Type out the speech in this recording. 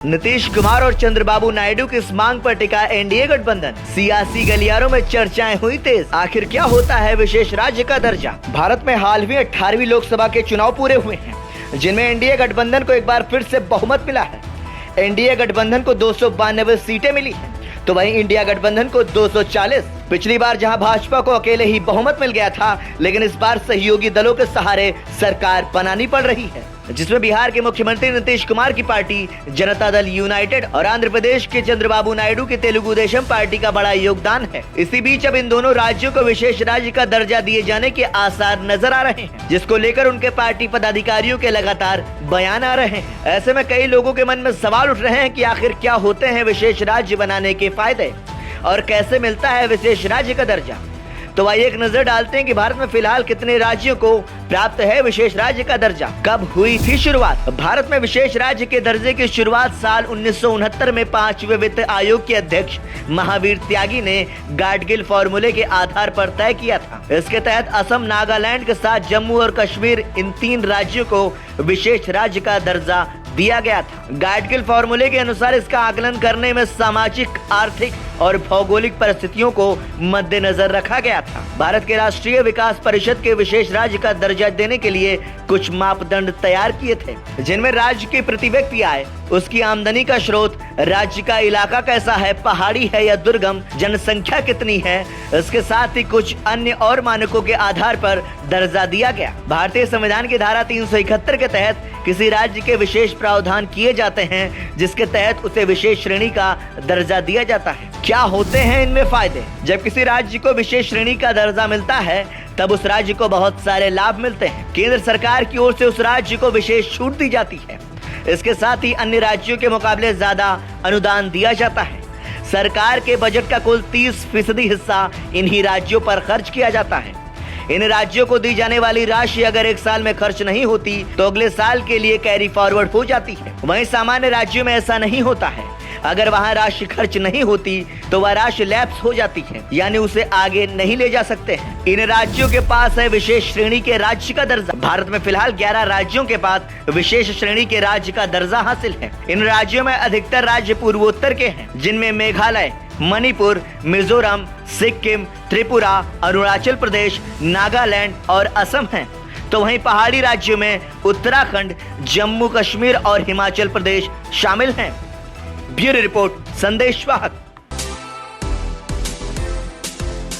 नीतीश कुमार और चंद्रबाबू नायडू की इस मांग पर टिका एनडीए गठबंधन। सियासी गलियारों में चर्चाएं हुई तेज। आखिर क्या होता है विशेष राज्य का दर्जा? भारत में हाल ही 18वीं लोकसभा के चुनाव पूरे हुए हैं, जिनमें एनडीए गठबंधन को एक बार फिर से बहुमत मिला है। एनडीए गठबंधन को 292 सीटें मिली हैं, तो वहीं इंडिया गठबंधन को 240। पिछली बार जहां भाजपा को अकेले ही बहुमत मिल गया था, लेकिन इस बार सहयोगी दलों के सहारे सरकार बनानी पड़ रही है, जिसमें बिहार के मुख्यमंत्री नीतीश कुमार की पार्टी जनता दल यूनाइटेड और आंध्र प्रदेश के चंद्रबाबू नायडू की तेलुगु देशम पार्टी का बड़ा योगदान है। इसी बीच अब इन दोनों राज्यों को विशेष राज्य का दर्जा दिए जाने के आसार नजर आ रहे हैं, जिसको लेकर उनके पार्टी पदाधिकारियों के लगातार बयान आ रहे हैं। ऐसे में कई लोगों के मन में सवाल उठ रहे हैं कि आखिर क्या होते हैं विशेष राज्य बनाने के फायदे और कैसे मिलता है विशेष राज्य का दर्जा। तो आइए एक नजर डालते हैं कि भारत में फिलहाल कितने राज्यों को प्राप्त है विशेष राज्य का दर्जा। कब हुई थी शुरुआत? भारत में विशेष राज्य के दर्जे की शुरुआत साल 1969 में 5वें वित्त आयोग के अध्यक्ष महावीर त्यागी ने गाडगिल फॉर्मूले के आधार पर तय किया था। इसके तहत असम, नागालैंड के साथ जम्मू और कश्मीर, इन 3 राज्यों को विशेष राज्य का दर्जा दिया गया था। गाडगिल फॉर्मूले के अनुसार इसका आकलन करने में सामाजिक, आर्थिक और भौगोलिक परिस्थितियों को मद्देनजर रखा गया था। भारत के राष्ट्रीय विकास परिषद के विशेष राज्य का दर्जा देने के लिए कुछ मापदंड तैयार किए थे, जिनमें राज्य की प्रति व्यक्ति आय, उसकी आमदनी का स्रोत, राज्य का इलाका कैसा है, पहाड़ी है या दुर्गम, जनसंख्या कितनी है, इसके साथ ही कुछ अन्य और मानकों के आधार पर दर्जा दिया गया। भारतीय संविधान की धारा 371 के तहत किसी राज्य के विशेष प्रावधान किए जाते हैं, जिसके तहत उसे विशेष श्रेणी का दर्जा दिया जाता है। क्या होते हैं इनमें फायदे? जब किसी राज्य को विशेष श्रेणी का दर्जा मिलता है, तब उस राज्य को बहुत सारे लाभ मिलते हैं। केंद्र सरकार की ओर से उस राज्य को विशेष छूट दी जाती है। इसके साथ ही अन्य राज्यों के मुकाबले ज्यादा अनुदान दिया जाता है। सरकार के बजट का कुल 30% हिस्सा इन्हीं राज्यों पर खर्च किया जाता है। इन राज्यों को दी जाने वाली राशि अगर एक साल में खर्च नहीं होती, तो अगले साल के लिए कैरी फॉरवर्ड हो जाती है। वहीं सामान्य राज्यों में ऐसा नहीं होता है। अगर वहां राशि खर्च नहीं होती, तो वह राशि लैप्स हो जाती है, यानी उसे आगे नहीं ले जा सकते हैं। इन राज्यों के पास है विशेष श्रेणी के राज्य का दर्जा। भारत में फिलहाल 11 राज्यों के पास विशेष श्रेणी के राज्य का दर्जा हासिल है। इन राज्यों में अधिकतर राज्य पूर्वोत्तर के हैं, जिनमें मेघालय, मणिपुर, मिजोरम, सिक्किम, त्रिपुरा, अरुणाचल प्रदेश, नागालैंड और असम हैं। तो वहीं पहाड़ी राज्यों में उत्तराखंड, जम्मू कश्मीर और हिमाचल प्रदेश शामिल हैं। ब्यूरो रिपोर्ट, संदेश वाहक।